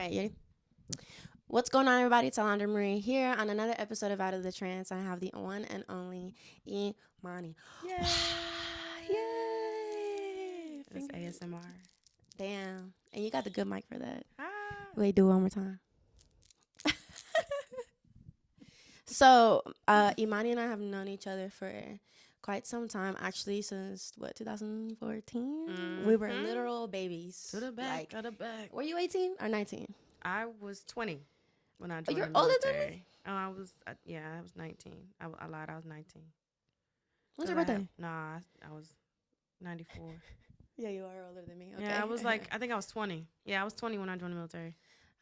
right, you ready? What's going on, everybody? It's Alondra Marie here on another episode of Out of the Trance. I have the one and only Emani. Yay! Yay! That's ASMR. Damn. And you got the good mic for that. Ah. Wait, do it one more time. So, Emani and I have known each other for quite some time, actually, since, 2014? We were literal babies. To the back, to the back. Were you 18 or 19? I was 20 when I joined You're the older military. than me? Oh, I was 19. I lied, I was 19. When's your birthday? I was 94. Yeah, you are older than me. Okay. Yeah, I was I think I was 20. Yeah, I was 20 when I joined the military.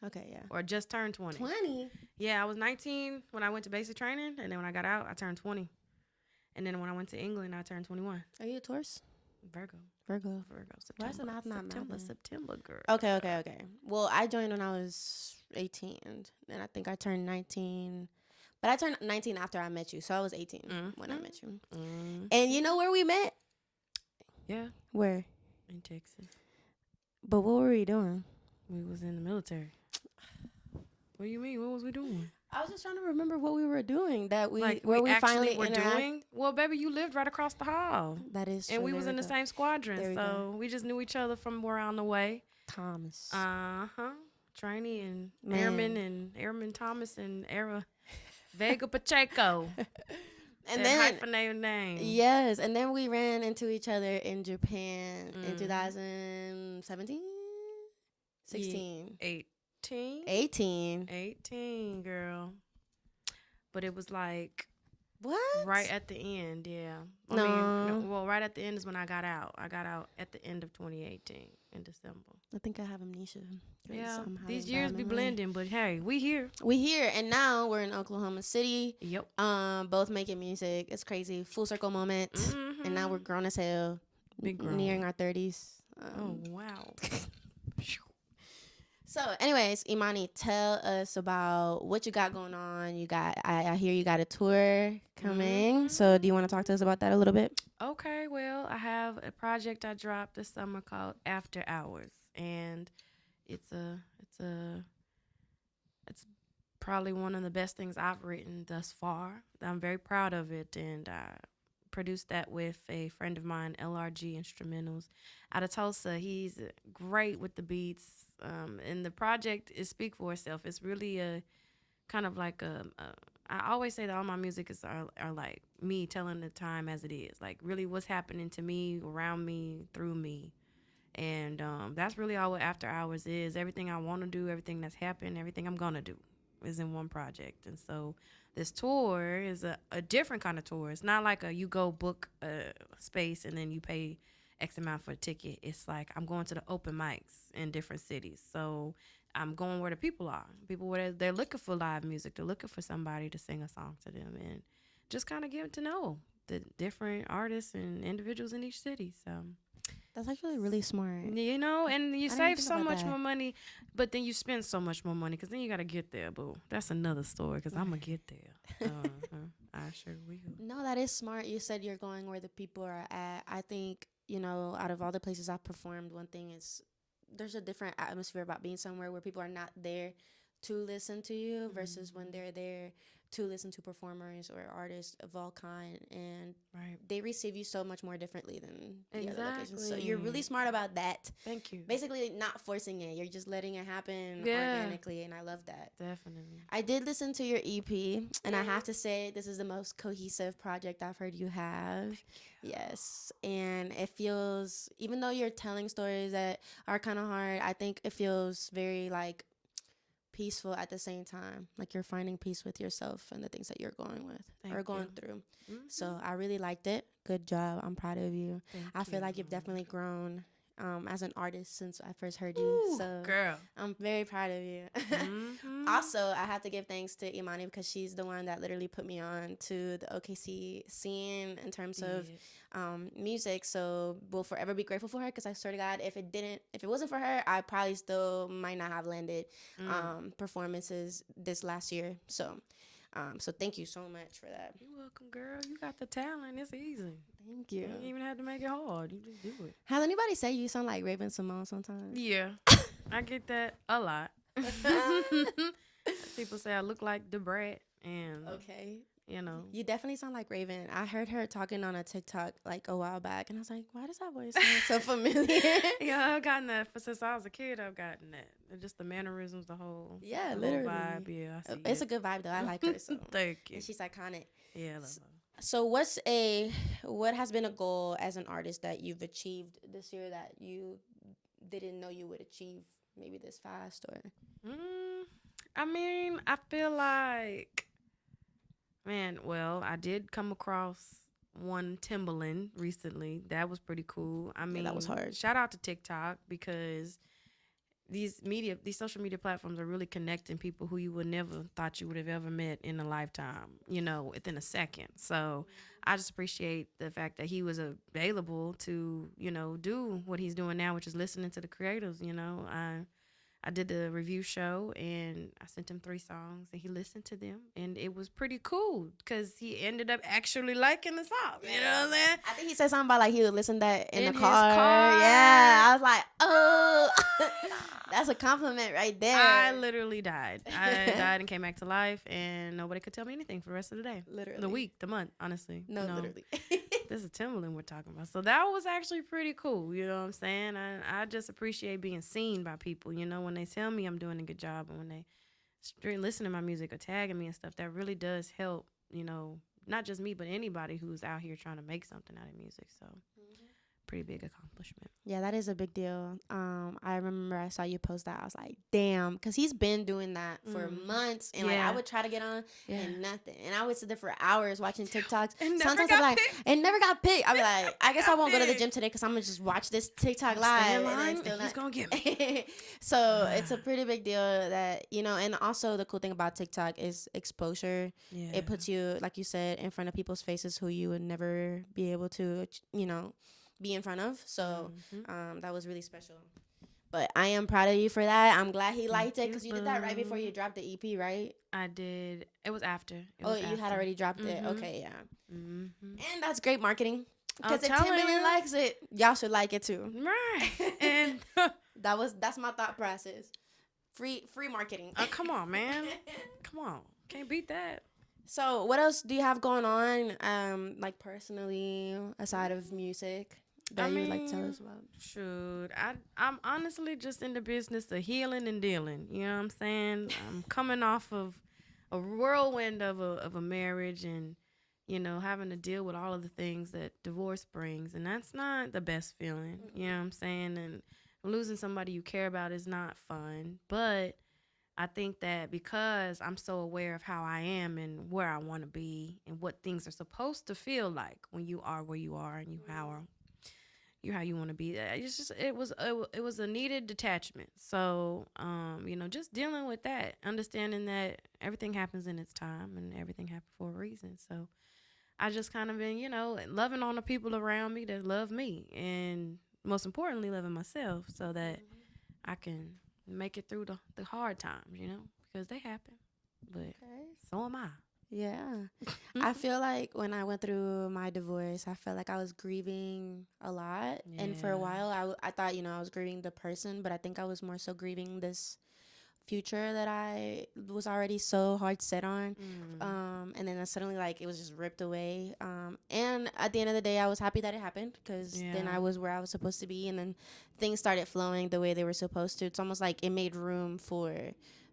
Okay, yeah. Or just turned 20. 20? Yeah, I was 19 when I went to basic training, and then when I got out, I turned 20. And then when I went to England, I turned 21. Are you a Taurus? Virgo. Virgo. September. Why is the math not September, girl. Okay. Well, I joined when I was 18, and I think I turned 19. But I turned 19 after I met you, so I was 18 when I met you. And you know where we met? Yeah. Where? In Texas. But what were we doing? We was in the military. What do you mean? What was we doing? I was just trying to remember what we were doing. We finally were interact- doing. Well, baby, you lived right across the hall. That is true. And we was in the same squadron, so we just knew each other from around the way. Thomas. Trainee and Airman Thomas and Vega Pacheco. And then hyphenated name. Yes, and then we ran into each other in Japan in 2017, 16, 18, girl. But it was like what? Right at the end, yeah. Well, right at the end is when I got out. I got out at the end of 2018 in December. I think I have amnesia. Yeah, these years be blending, but hey, we here. We here, and now we're in Oklahoma City. Yep. Both making music. It's crazy. Full circle moment. And now we're grown as hell. Big grown. Nearing our 30s. Oh, wow. So, anyways, Emani, tell us about what you got going on. I hear you got a tour coming. So, do you want to talk to us about that a little bit? Okay, well, I have a project I dropped this summer called After Hours, and it's probably one of the best things I've written thus far. I'm very proud of it, and I produced that with a friend of mine, LRG Instrumentals, out of Tulsa. He's great with the beats, and the project is speak for itself. It's really a kind of like I always say that all my music are like me telling the time as it is, like really what's happening to me, around me, through me. And that's really all what After Hours is. Everything I want to do, everything that's happened, everything I'm going to do is in one project. And so this tour is a different kind of tour. It's not like you go book a space and then you pay X amount for a ticket. It's like I'm going to the open mics in different cities. So I'm going where the people are. People where they're looking for live music. They're looking for somebody to sing a song to them and just kind of getting to know the different artists and individuals in each city. So that's actually really smart. You know, and you save so much more money, but then you spend so much more money because then you got to get there, boo. That's another story because I'm going to get there. I sure will. No, that is smart. You said you're going where the people are at. I think, out of all the places I've performed, one thing is there's a different atmosphere about being somewhere where people are not there to listen to you versus when they're there to listen to performers or artists of all kind, and they receive you so much more differently than the other locations. So you're really smart about that. Thank you. Basically not forcing it. You're just letting it happen organically, and I love that. Definitely. I did listen to your EP, and I have to say this is the most cohesive project I've heard you have. Yes. And it feels, even though you're telling stories that are kind of hard, I think it feels very peaceful at the same time, like you're finding peace with yourself and the things that you're going through. So I really liked it. Good job. I'm proud of you. I feel like you've definitely grown as an artist since I first heard you. Ooh, so girl, I'm very proud of you. Also, I have to give thanks to Emani because she's the one that literally put me on to the OKC scene in terms of music. So we'll forever be grateful for her because I swear to God, if it wasn't for her, I probably still might not have landed performances this last year. So thank you so much for that. You're welcome, girl. You got the talent. It's easy. Thank you. You don't even have to make it hard. You just do it. Has anybody say you sound like Raven Simone sometimes? Yeah. I get that a lot. People say I look like the brat, and Okay. you know, You definitely sound like Raven. I heard her talking on a TikTok like a while back, and I was like, why does that voice sound so familiar? yeah, I've gotten that since I was a kid. I've gotten that. And just the mannerisms, Yeah, the whole vibe. literally. Yeah, I see It's a it. good vibe though. I like her so, Thank you. and she's iconic. Yeah, I love S- her. So, what has been a goal as an artist that you've achieved this year that you didn't know you would achieve maybe this fast or? Mm, I mean, I feel like, man, well, I did come across one Timberland recently. That was pretty cool. I Yeah, that was mean, hard. shout out to TikTok because these social media platforms are really connecting people who you would never thought you would have ever met in a lifetime, within a second. So I just appreciate the fact that he was available to, do what he's doing now, which is listening to the creators. I did the review show and I sent him 3 songs and he listened to them and it was pretty cool because he ended up actually liking the song. You know what I'm saying? I think he said something about like he would listen to that in the In his car. car. Yeah, I was like, oh, that's a compliment right there. I literally died. I died and came back to life and nobody could tell me anything for the rest of the day. Literally. The week, the month, honestly. No, literally. This is Timberland we're talking about. So that was actually pretty cool. You know what I'm saying? I just appreciate being seen by people. When they tell me I'm doing a good job and when they straight listen to my music or tagging me and stuff, that really does help, not just me, but anybody who's out here trying to make something out of music. So pretty big accomplishment. Yeah, that is a big deal. I remember I saw you post that. I was like, damn, because he's been doing that for months, and like I would try to get on and nothing, and I would sit there for hours watching TikToks. And Sometimes I'm like, it never got picked. I'd be like, I guess I won't go to the gym today because I'm gonna just watch this TikTok live. Stay in and line, then still and he's not. gonna get me. So it's a pretty big deal that and also the cool thing about TikTok is exposure. Yeah. It puts you, like you said, in front of people's faces who you would never be able to, be in front of. So that was really special. But I am proud of you for that. I'm glad he liked it because you did that right before you dropped the EP, right? I did. It was after. You had already dropped it. Okay, yeah. And And that's great marketing. Because if telling Timberland you. likes it, y'all should like it too. Right. And That's my thought process. Free marketing. come on, man. Come on. Can't beat that. So what else do you have going on, like personally, aside of music that you would like to tell us about? Shoot, I'm honestly just in the business of healing and dealing. You know what I'm saying? I'm coming off of a whirlwind of a marriage and having to deal with all of the things that divorce brings, and that's not the best feeling. You know what I'm saying? And losing somebody you care about is not fun, but I think that because I'm so aware of how I am and where I want to be and what things are supposed to feel like when you are where you are and you're how you want to be. It's just it was a needed detachment. So just dealing with that, understanding that everything happens in its time and everything happened for a reason. So I just kind of been loving on the people around me that love me and most importantly loving myself so that I can make it through the hard times, because they happen. But so am I. Yeah. I feel like when I went through my divorce, I felt like I was grieving a lot. Yeah. And for a while, I thought, I was grieving the person, but I think I was more so grieving this future that I was already so hard set on. And then suddenly, like, it was just ripped away. And at the end of the day, I was happy that it happened because then I was where I was supposed to be. And then things started flowing the way they were supposed to. It's almost like it made room for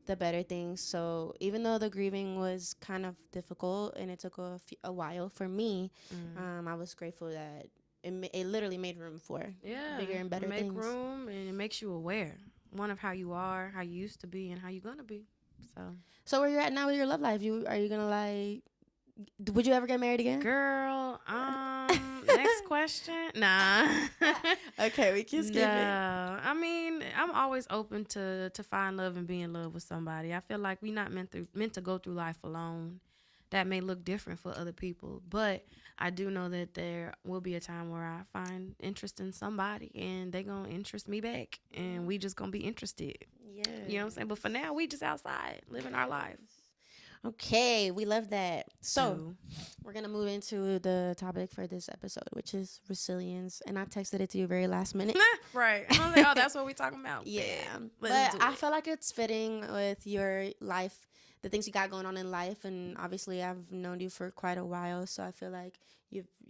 the better things. So even though the grieving was kind of difficult and it took a while for me, I was grateful that it literally made room for bigger and better things. Make room, and it makes you aware, one, of how you are, how you used to be, and how you're gonna be. So where you're at now with your love life, are you gonna like? Would you ever get married again? Girl, next question. Nah. Okay, we can skip it. I mean, I'm always open to find love and be in love with somebody. I feel like we're not meant to go through life alone. That may look different for other people, but I do know that there will be a time where I find interest in somebody and they gonna interest me back and we just gonna be interested. Yeah. You know what I'm saying? But for now, we just outside living our lives. Okay, we love that. So Do. we're gonna move into the topic for this episode, which is resilience. And I texted it to you very last minute. Right. I was like, oh, that's what we talking about. Bet. Yeah, Let's but do I it. feel like it's fitting with your life, the things you got going on in life, and obviously I've known you for quite a while, so I feel like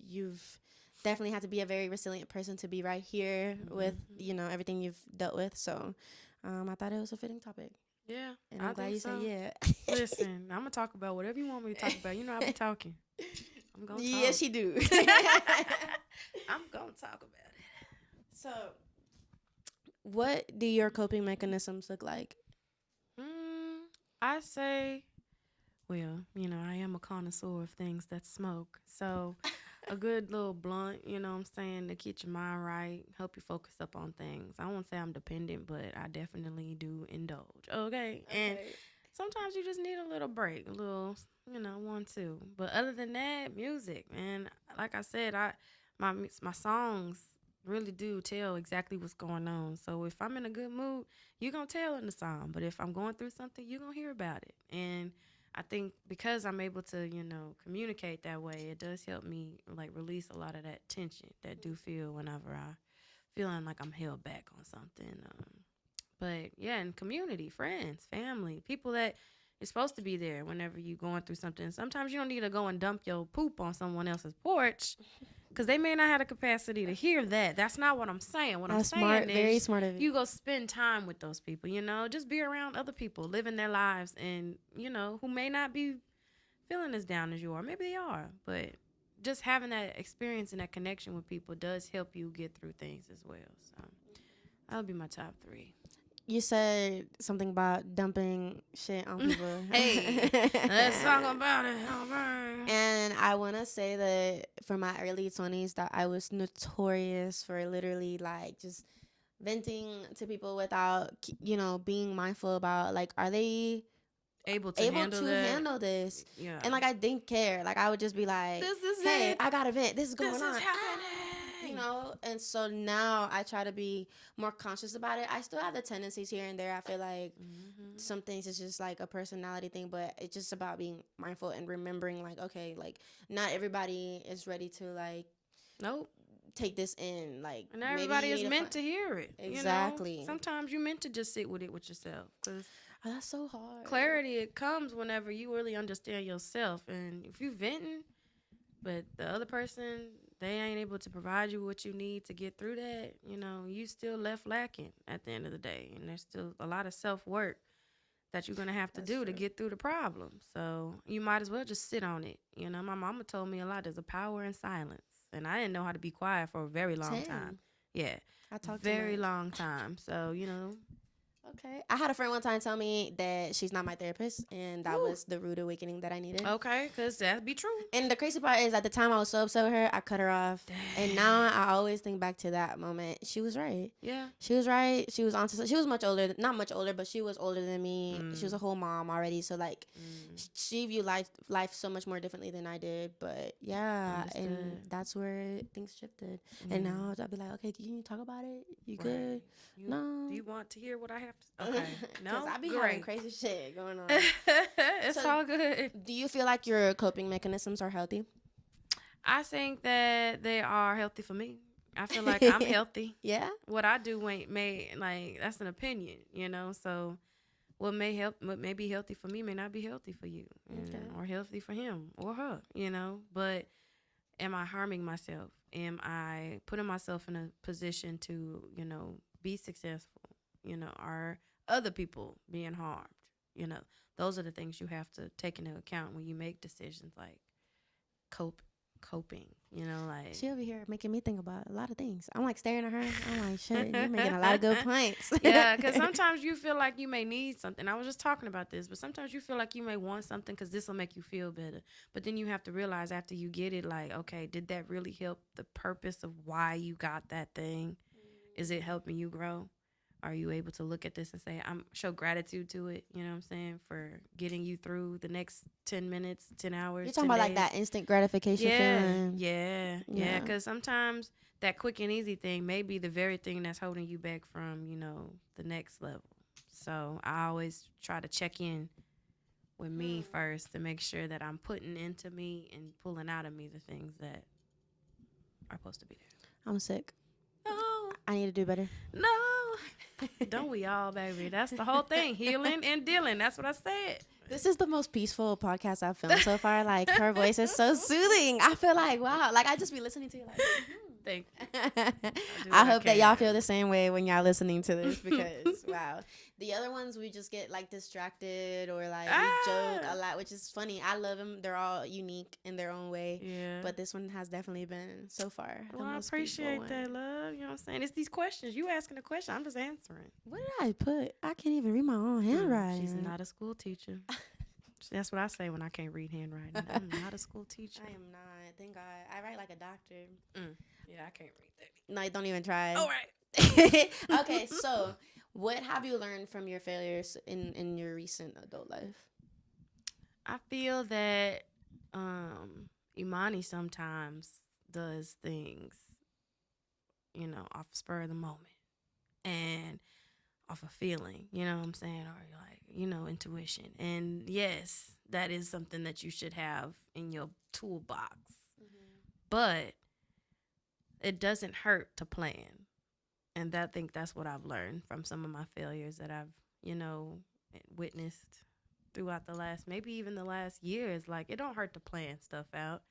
you've definitely had to be a very resilient person to be right here with Hmm. everything you've dealt with. So I thought it was a fitting topic, Yeah, and I'm I glad think you said so. yeah. Listen, I'm gonna talk about whatever you want me to talk about. You know, I be talking. I'm gonna talk. Yes, you do. I'm gonna talk about it. So, what do your coping mechanisms look like? I say, well, I am a connoisseur of things that smoke. So, a good little blunt, what I'm saying, to get your mind right, help you focus up on things. I won't say I'm dependent, but I definitely do indulge. Okay. And Okay. sometimes you just need a little break, a little, one, two. But other than that, music, man. Like I said, my songs really do tell exactly what's going on. So if I'm in a good mood, you're gonna tell in the song. But if I'm going through something, you're gonna hear about it. And I think because I'm able to, communicate that way, it does help me like release a lot of that tension that do feel whenever I feeling like I'm held back on something. But yeah, and community, friends, family, people that is supposed to be there whenever you going through something. Sometimes you don't need to go and dump your poop on someone else's porch because they may not have the capacity to hear that. That's not what I'm saying. What I'm That's saying smart, very is smart of you. you go spend time with those people, just be around other people living their lives and, who may not be feeling as down as you are. Maybe they are, but just having that experience and that connection with people does help you get through things as well. So that would be my top three. You said something about dumping shit on people. Hey, let's talk about it. Okay. And I want to say that for my early 20s that I was notorious for literally like just venting to people without being mindful about like are they Able to able handle to that. handle this. Yeah. And like I didn't care, like I would just be like, This is hey, it. I got a vent, this is This going is on, happening. and so now I try to be more conscious about it. I still have the tendencies here and there. I feel like Mm-hmm. some things is just like a personality thing, but it's just about being mindful and remembering like okay, like not everybody is ready to like Nope. take this in, like And maybe everybody you is need to meant find to hear it. exactly. Sometimes you're meant to just sit with it with yourself because Oh, that's so hard. clarity it comes whenever you really understand yourself. And if you venting, but the other person they ain't able to provide you what you need to get through that, you still left lacking at the end of the day, and there's still a lot of self work that you're gonna have to That's do to true. get through the problem. So you might as well just sit on it. My mama told me a lot. There's a power in silence, and I didn't know how to be quiet for a very long time. Same. Yeah, I talk too very much. long time. So Okay. I had a friend one time tell me that she's not my therapist, and that whew, was the rude awakening that I needed. okay, cause that be true. And the crazy part is, at the time I was so upset with her, I cut her off. And now Dang. I always think back to that moment. She was right. Yeah. She was right. She was onto. She was much older, not much older, but she was older than me. She was Mm, a whole mom already, so like, mm, she viewed life so much more differently than I did. But yeah, and understood. that's where things shifted. And Mm, now I'll be like, okay, can you talk about it? You right. good? Do No, you want to hear what I have to? Okay. because No. I be having Great. crazy shit going on. It's So, all good. do you feel like your coping mechanisms are healthy? I think that they are healthy for me. I feel like I'm healthy. Yeah. What I do may like that's an opinion. So what may be healthy for me may not be healthy for you, Okay. or healthy for him or her. But am I harming myself? Am I putting myself in a position to be successful? Are other people being harmed? You know, those are the things you have to take into account when you make decisions like cope coping. Like She over here making me think about a lot of things. I'm like staring at her. I'm like, shit, you're making a lot of good points. yeah, because sometimes you feel like you may need something. I was just talking about this, but sometimes you feel like you may want something because this will make you feel better. But then you have to realize after you get it, like, okay, did that really help the purpose of why you got that thing? Is it helping you grow? Are you able to look at this and say, I'm show gratitude to it, you know what I'm saying, for getting you through the next 10 minutes, 10 You're hours, talking 10 about like days? that instant gratification Yeah, feeling. yeah. Yeah. Because sometimes that quick and easy thing may be the very thing that's holding you back from, the next level. So I always try to check in with me first to make sure that I'm putting into me and pulling out of me the things that are supposed to be there. I'm sick. No, I need to do better. no. Don't we all, baby? That's the whole thing. Healing and dealing. That's what I said. This is the most peaceful podcast I've filmed so far. Like, her voice is so soothing. I feel like, wow. Like, I just be listening to you like, Thank you. I hope that y'all feel the same way when y'all listening to this because, wow. The other ones, we just get, like, distracted or, like, we joke a lot, which is funny. I love them. They're all unique in their own way. Yeah. But this one has definitely been, so far, well, I appreciate that, love. You know what I'm saying? It's these questions. You asking the question. I'm just answering. What did I put? I can't even read my own handwriting. She's not a school teacher. That's what I say when I can't read handwriting. I'm not a school teacher. I am not. Thank God. I write like a doctor. Yeah, I can't read that. No, don't even try. All right. Okay, so what have you learned from your failures in your recent adult life? I feel that Emani sometimes does things, you know, off spur of the moment and off a feeling, you know what I'm saying? Or like, you know, intuition. And yes, that is something that you should have in your toolbox. But it doesn't hurt to plan. And I think that's what I've learned from some of my failures that I've, you know, witnessed throughout the last, maybe even the last years. Like, it don't hurt to plan stuff out.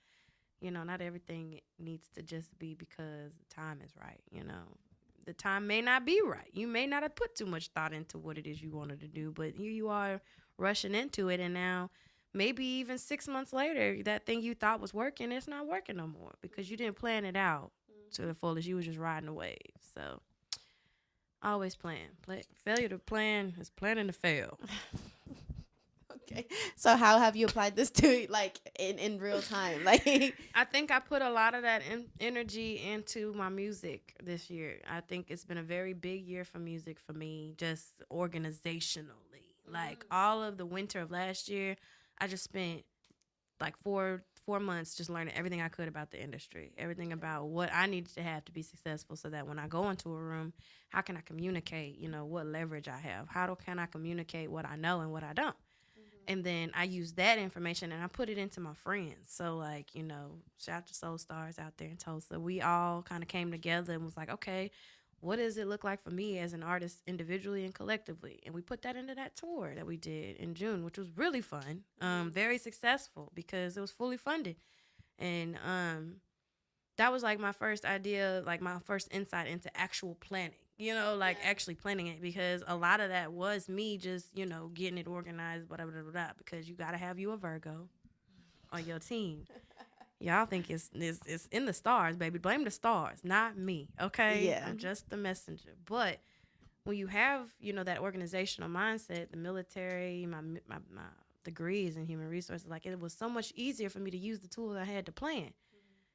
You know, not everything needs to just be because the time is right, you know. The time may not be right. You may not have put too much thought into what it is you wanted to do, but here you are rushing into it, and now maybe even 6 months later, that thing you thought was working, it's not working no more because you didn't plan it out to the fullest. You was just riding the wave. So always plan. Failure to plan is planning to fail. Okay. So how have you applied this to, like, in real time? Like, I think I put a lot of that energy into my music this year. I think it's been a very big year for music for me, just organizationally. Like, all of the winter of last year, I just spent like four months just learning everything I could about the industry, everything about what I needed to have to be successful, so that when I go into a room, how can I communicate, you know, what leverage I have, can I communicate what I know and what I don't. And then I use that information and I put it into my friends. So, like, you know, shout out to Soul Stars out there in Tulsa. We all kind of came together and was like, okay, what does it look like for me as an artist individually and collectively? And we put that into that tour that we did in June, which was really fun, very successful because it was fully funded. And that was like my first idea, like my first insight into actual planning. You know, like actually planning it, because a lot of that was me just, you know, getting it organized, blah, blah, blah, blah, because you got to have you a Virgo on your team. Y'all think it's in the stars, baby. Blame the stars, not me, okay? Yeah. I'm just the messenger. But when you have, you know, that organizational mindset, the military, my degrees in human resources, like, it was so much easier for me to use the tools I had to plan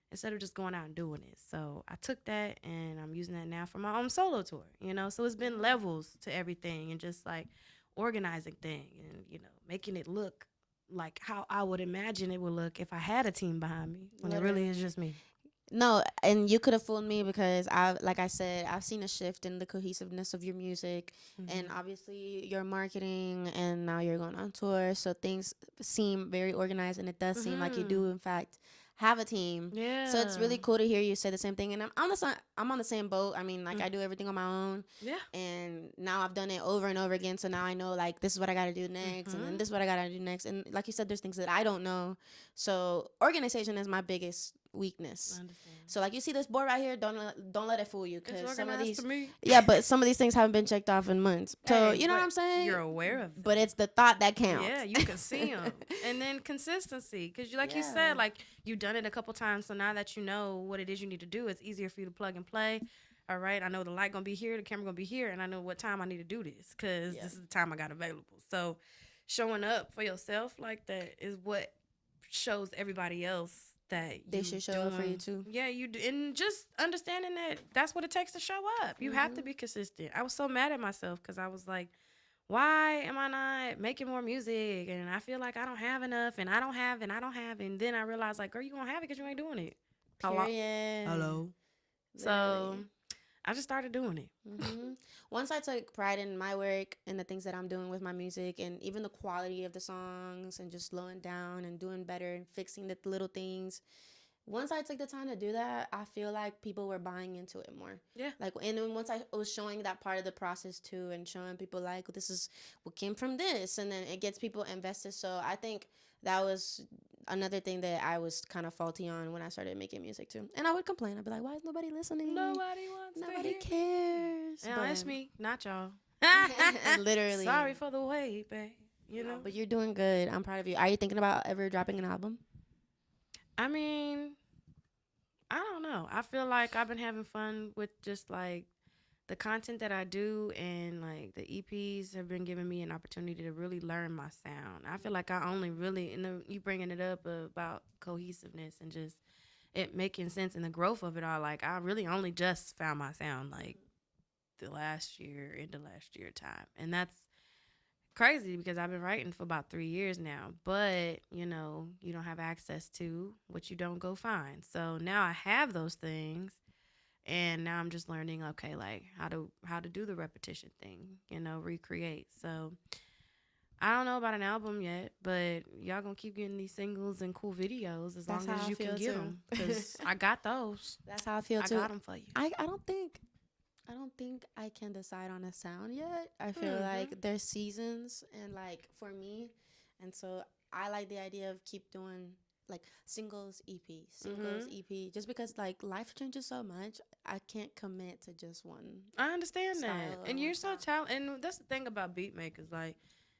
instead of just going out and doing it. So I took that and I'm using that now for my own solo tour, you know? So it's been levels to everything and just like organizing things and, you know, making it look like how I would imagine it would look if I had a team behind me when it really is just me. No, and you could have fooled me because like I said, I've seen a shift in the cohesiveness of your music and obviously your marketing, and now you're going on tour. So things seem very organized, and it does seem like you do, in fact, have a team. Yeah. So it's really cool to hear you say the same thing. And I'm on the same boat. I mean, like, I do everything on my own. Yeah. And now I've done it over and over again. So now I know, like, this is what I got to do next. And then this is what I got to do next. And like you said, there's things that I don't know. So organization is my biggest weakness. I understand. So, like, you see this board right here, don't let it fool you, because some of these, to me. yeah, but some of these things haven't been checked off in months. So, Hey, you know what I'm saying? You're aware of them. But it's the thought that counts. Yeah, you can see them. And then consistency, because like you said, like, you've done it a couple times, so now that you know what it is you need to do, it's easier for you to plug and play. All right, I know the light gonna be here, the camera gonna be here, and I know what time I need to do this, because this is the time I got available. So showing up for yourself like that is what shows everybody else that They should show up for you too. Yeah, you do. And just understanding that that's what it takes to show up. You have to be consistent. I was so mad at myself because I was like, why am I not making more music? And I feel like I don't have enough, and I don't have, and I don't have. And then I realized, like, girl, you gonna have it because you ain't doing it. Period. Hello. So Literally. I just started doing it. hmm Once I took pride in my work and the things that I'm doing with my music, and even the quality of the songs, and just slowing down and doing better and fixing the little things. Once I took the time to do that, I feel like people were buying into it more. Yeah. Like, and then once I was showing that part of the process too, and showing people like this is what came from this, and then it gets people invested. So I think that was another thing that I was kind of faulty on when I started making music too. And I would complain. I'd be like, "Why is nobody listening? Nobody wants to Nobody hear me. cares." Yeah, But it's me, not y'all. literally, Sorry for the wait, babe. You no. know. But you're doing good. I'm proud of you. Are you thinking about ever dropping an album? I mean, I don't know. I feel like I've been having fun with just like the content that I do, and like the EPs have been giving me an opportunity to really learn my sound. I feel like I only really, you bringing it up about cohesiveness and just it making sense and the growth of it all. Like I really only just found my sound like the last year, into last year time, and that's crazy because I've been writing for about 3 years now. But you don't have access to what you don't go find. So now I have those things, and now I'm just learning, okay, like how to do the repetition thing, recreate. So I don't know about an album yet, but y'all gonna keep getting these singles and cool videos as That's long how as I you can feel get too. them, because I got those. That's how I feel I too. got them for you. I don't think I can decide on a sound yet. I feel Mm-hmm. like there's seasons, and like for me, and so I like the idea of keep doing like singles, Mm-hmm. EP, just because like life changes so much. I can't commit to just one I understand that, style or and one you're so sound. talented. And that's the thing about beat makers, like,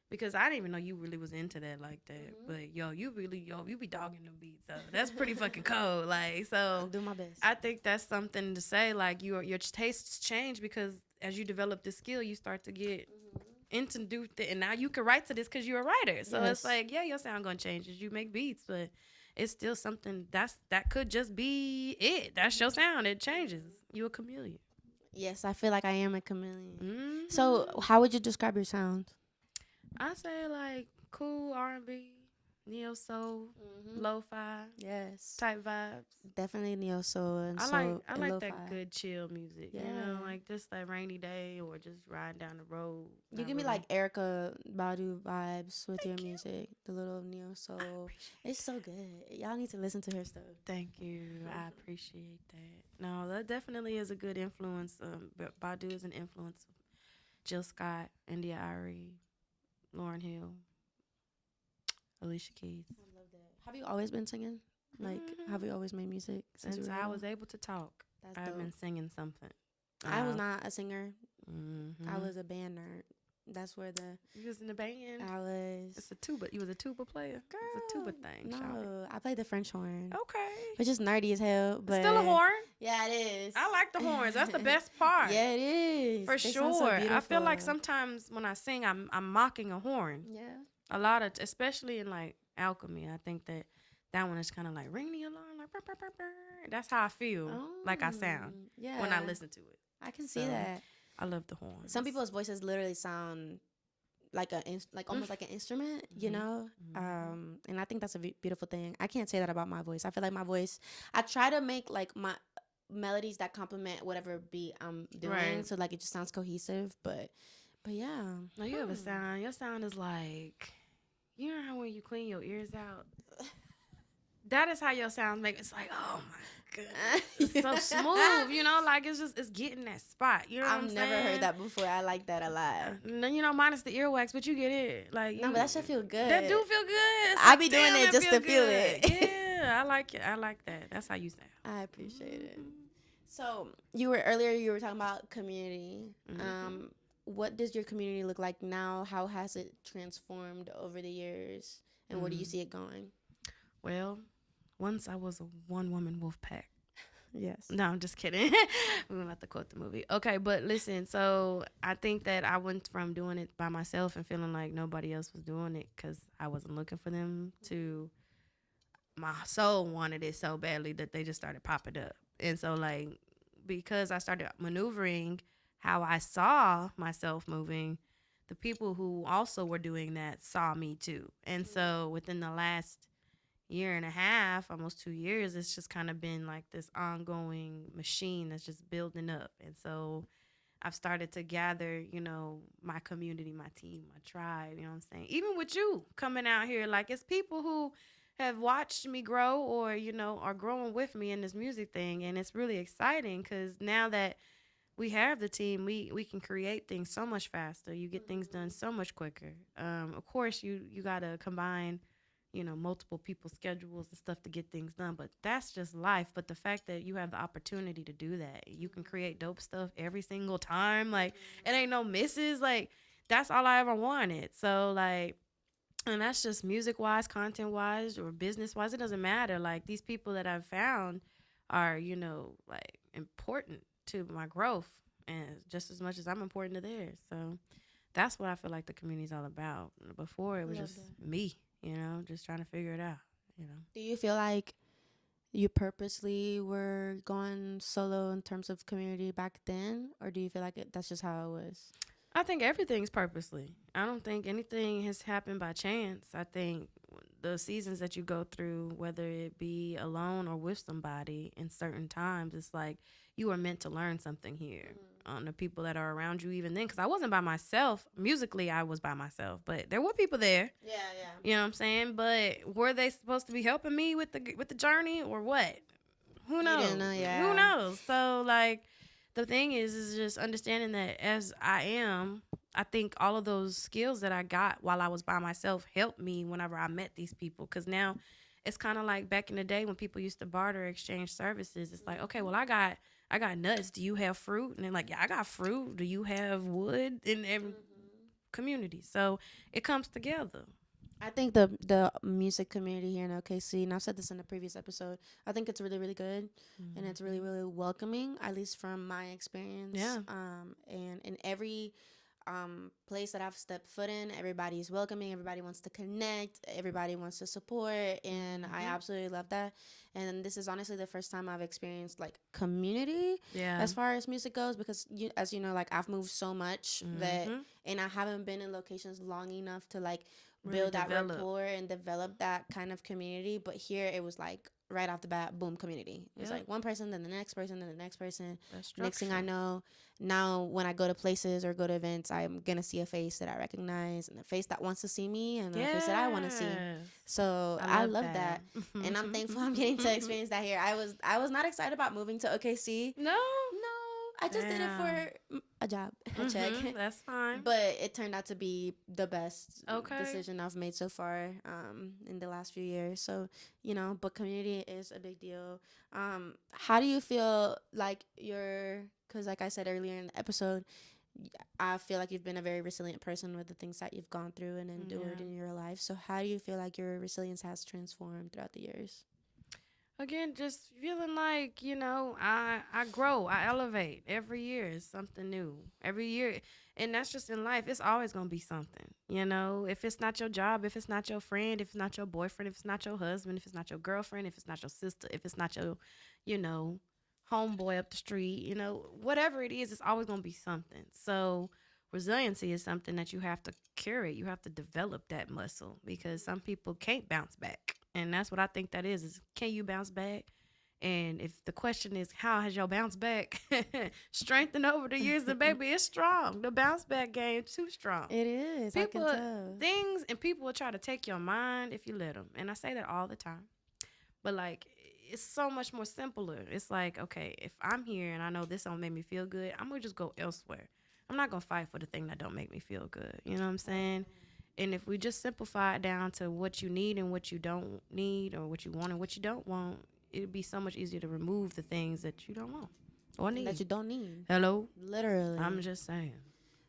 because I didn't even know you really was into that like that. But you be dogging them beats, so that's pretty fucking cold. Like, I'll so do my best. I think that's something to say. Like, your tastes change because as you develop this skill, you start to get into and now you can write to this because you're a writer. So it's Yes. like, yeah, your sound gonna change as you make beats, but it's still something that could just be it. That's your sound. It changes. You a chameleon. Yes, I feel like I am a chameleon. So, Hmm. how would you describe your sound? I say like cool R&B, neo soul, Mm-hmm. lo-fi Yes, type vibes. definitely neo soul and I like soul I and like lo-fi. that good chill music. Yeah. Like just that rainy day or just riding down the road. You Not give me really. like Erica Badu vibes with your Thank you. music, the little neo I soul. appreciate It's so good. Y'all need to listen to her stuff. Thank you. I appreciate that. No, that definitely is a good influence. But Badu is an influence of Jill Scott, India Ari, Lauren Hill, Alicia Keys. I love that. Have you always been singing? Like, have you Hmm. always made music since you Since were I little? was able to talk, That's I've dope. been singing something. I was Uh, not a singer. I hmm was a band nerd. That's where the You was in the band. I was. It's a tuba. You was a tuba player. It's a tuba Girl, thing. Shout it. no, I played the French horn, Okay. which is nerdy as hell. It's still a But horn. yeah, it is. I like the horns. That's the best part. Yeah, it is. For They sound so sure. I feel like beautiful. sometimes when I sing, I'm mocking a horn. Yeah. A lot of, especially in like alchemy, I think that one is kind of like ring the alarm, like brr, brr, brr, brr. That's how I feel like I sound when I Yeah. listen to it. I can see So that. I love the horns. Some people's voices literally sound like like almost like an instrument, you Mm-hmm. know. Mm-hmm. And I think that's a beautiful thing. I can't say that about my voice. I feel like my voice. I try to make like my melodies that complement whatever beat I'm doing, Right. so like it just sounds cohesive. But yeah. No, you have a sound. Your sound is like, you know how when you clean your ears out, that is how your sound make. It's like, oh my goodness, it's so smooth. Like it's getting that spot. You know what I'm I've never saying? heard that before. I like that a lot. And then minus the earwax, but you get it. Like No, but that should feel good. that do feel good. It's I like, be doing damn, it that just to feel good. it. Yeah, I like it. I like that. That's how you sound. I appreciate it. Mhm. So you were talking about community. Mhm. What does your community look like now? How has it transformed over the years, and where do you Mm. see it going? Well, once I was a one woman wolf pack. Yes. No, I'm just kidding. We're about to quote the movie. Okay, but listen, so I think that I went from doing it by myself and feeling like nobody else was doing it because I wasn't looking for them to my soul wanted it so badly that they just started popping up. And so, like, because I started maneuvering how I saw myself moving, the people who also were doing that saw me too. And so within the last year and a half, almost 2 years, it's just kind of been like this ongoing machine that's just building up. And so I've started to gather, my community, my team, my tribe, you know what I'm saying? Even with you coming out here, like it's people who have watched me grow or, are growing with me in this music thing. And it's really exciting because now that we have the team, we can create things so much faster. You get things done so much quicker. Of course, you got to combine, multiple people's schedules and stuff to get things done. But that's just life. But the fact that you have the opportunity to do that, you can create dope stuff every single time. Like it ain't no misses. Like that's all I ever wanted. So like, and that's just music wise, content wise, or business wise. It doesn't matter. Like these people that I've found are, like important to my growth and just as much as I'm important to theirs. So that's what I feel like the community's all about. Before it was Love just that. me, just trying to figure it out, Do you feel like you purposely were going solo in terms of community back then, or do you feel like that's just how it was? I think everything's purposely. I don't think anything has happened by chance. I think the seasons that you go through, whether it be alone or with somebody in certain times, it's like you are meant to learn something here on the people that are around you even then. Because I wasn't by myself. Musically, I was by myself, but there were people there. Yeah, yeah. You know what I'm saying? But were they supposed to be helping me with the journey or what? Who You didn't knows? know, Who yeah. knows? So like the thing is just understanding that as I am, I think all of those skills that I got while I was by myself helped me whenever I met these people. Cause now it's kind of like back in the day when people used to barter exchange services. It's like, okay, well I got nuts. Do you have fruit? And they're like, yeah, I got fruit. Do you have wood? In every community. So it comes together. I think the music community here in OKC, and I've said this in a previous episode, I think it's really, really good, and it's really, Mm-hmm. really welcoming, at least from my experience. Yeah. And in every place that I've stepped foot in, everybody's welcoming, everybody wants to connect, everybody wants to support, and I Mm-hmm. absolutely love that. And this is honestly the first time I've experienced like community Yeah. as far as music goes, because as you know, like I've moved so much that, Mm-hmm. and I haven't been in locations long enough to like Really build that develop. rapport and develop that kind of community. But here it was like right off the bat, boom, community. It was Yep. like one person, then the next person, then the next person. That Next thing I structure. know, now when I go to places or go to events, I'm gonna see a face that I recognize and a face that wants to see me and a face that I want to see. Yes. So I I love love that. that, and I'm thankful I'm getting to experience that here. I was not excited about moving to OKC. No. No, I just did it Damn. for a job, a check. Mm-hmm. That's fine. But it turned out to be the best Okay. decision I've made so far in the last few years. So, but community is a big deal. How do you feel like because like I said earlier in the episode, I feel like you've been a very resilient person with the things that you've gone through and endured Yeah. in your life. So, how do you feel like your resilience has transformed throughout the years? Again, just feeling like, I grow, I elevate every year. Is something new every year. And that's just in life. It's always going to be something, if it's not your job, if it's not your friend, if it's not your boyfriend, if it's not your husband, if it's not your girlfriend, if it's not your sister, if it's not your, you know homeboy up the street, whatever it is, it's always going to be something. So resiliency is something that you have to curate. You have to develop that muscle because some people can't bounce back. And that's what I think that is can you bounce back? And if the question is how has your bounce back strengthened over the years, then baby, it's strong. The bounce back game too strong. It is. I can People, tell. things, and people will try to take your mind if you let them. And I say that all the time. But like, it's so much more simpler. It's like, okay, if I'm here and I know this don't make me feel good, I'm gonna just go elsewhere. I'm not gonna fight for the thing that don't make me feel good. You know what I'm saying? And if we just simplify it down to what you need and what you don't need, or what you want and what you don't want, it'd be so much easier to remove the things that you don't want or And that need. you don't need. Hello? I'm Literally. just saying.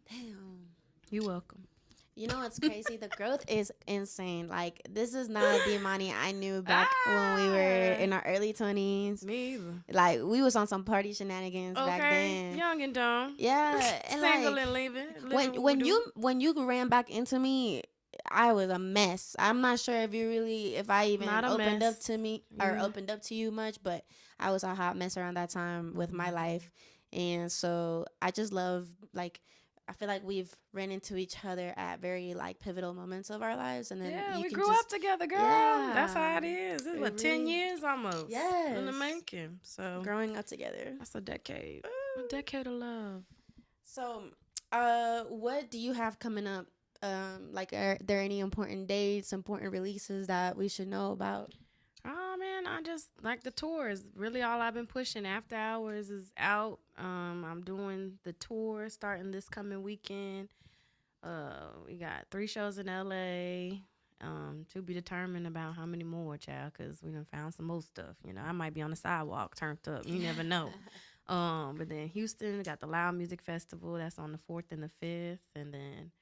Damn. You welcome. You know what's crazy? The growth is insane. Like this is not the Emani I knew back when we were Ah, in our early 20s. me either. Like we was on some party shenanigans back Okay, then. young and dumb, Yeah, and single like and living when what we when do. you ran back into me, I was a mess. I'm not sure if I even Not a opened up mess. to me or You. opened up to you much, but I was a hot mess around that time with my Mhm. life. And so I just love like I feel like we've ran into each other at very like pivotal moments of our lives, and then Yeah, you we can grew up just together, girl. That's yeah, how it is. It's it what 10 really years almost in the yes, making. So growing up together. that's a decade of love. So, what do you have coming up? Like, are there any important dates, important releases that we should know about? Oh man, I just like the tours. Really, all I've been pushing. After Hours is out. I'm doing the tour starting this coming weekend. We got 3 shows in LA. To be determined about how many more, child, because we done found some more stuff. You know, I might be on the sidewalk turned up. You never know. But then Houston got the Loud Music Festival. That's on the 4th and the 5th, and then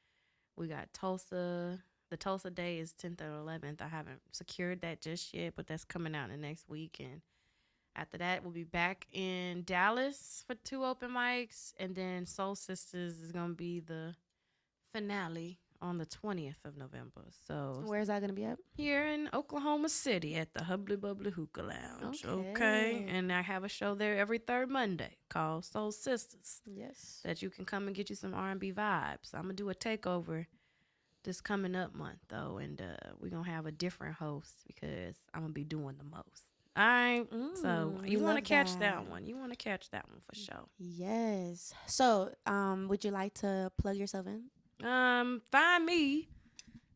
we got Tulsa. The Tulsa day is 10th or 11th. I haven't secured that just yet, but that's coming out in the next week. And after that, we'll be back in Dallas for 2 open mics. And then Soul Sisters is going to be the finale on the 20th of November. So Where is that gonna be at? here in Oklahoma City at the Hubbly Bubbly Hookah Lounge. Okay. Okay. And I have a show there every third Monday called Soul Sisters Yes. that you can come and get you some R&B vibes. I'm going to do a takeover this coming up month though, and we're gonna have a different host because I'm gonna be doing the most. All right, so We you want to love catch that. that one. You want to catch that one for sure. Yes. So, would you like to plug yourself in? Find me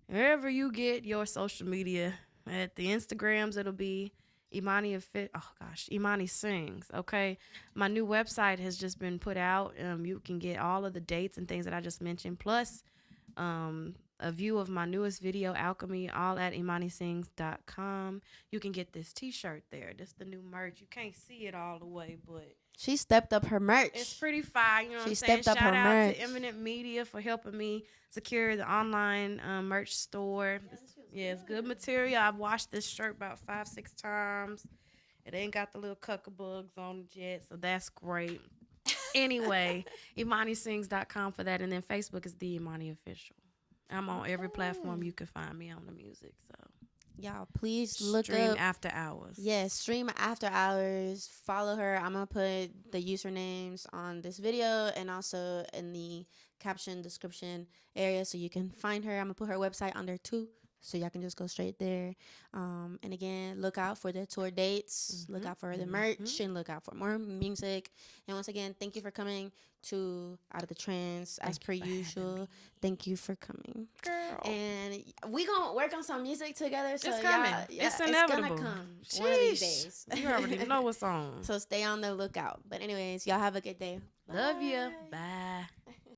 wherever you get your social media. At the Instagrams, it'll be Emani Sings. Okay, my new website has just been put out. You can get all of the dates and things that I just mentioned, plus a view of my newest video, Alchemy, all at emanisings.com. You can get this t-shirt there. This the new merch. You can't see it all the way, but She stepped up her merch. it's pretty fire. You know what She I'm saying? stepped up Shout her out merch. to Eminent Media for helping me secure the online merch store. Yeah, it's good material. I've washed this shirt about 5-6 times. It ain't got the little cucka bugs on it yet, so that's great. Anyway, emanisings.com for that. And then Facebook is the Emani Official. I'm on every platform you can find me on the music. So Y'all, please look stream up. After Hours. Yes, stream After Hours. Follow her. I'm gonna put the usernames on this video and also in the caption description area so you can find her. I'm gonna put her website on there too, so y'all can just go straight there. And again, look out for the tour dates. Look out for the merch and look out for more music. And once again, thank you for coming to Out of the Trance as per usual. Thank you for coming, girl. and we gonna work on some music together. So It's coming. Yeah, It's inevitable. gonna come one of these days. You already know what's on. So stay on the lookout. But anyways, y'all have a good day. Love you. Bye. Bye.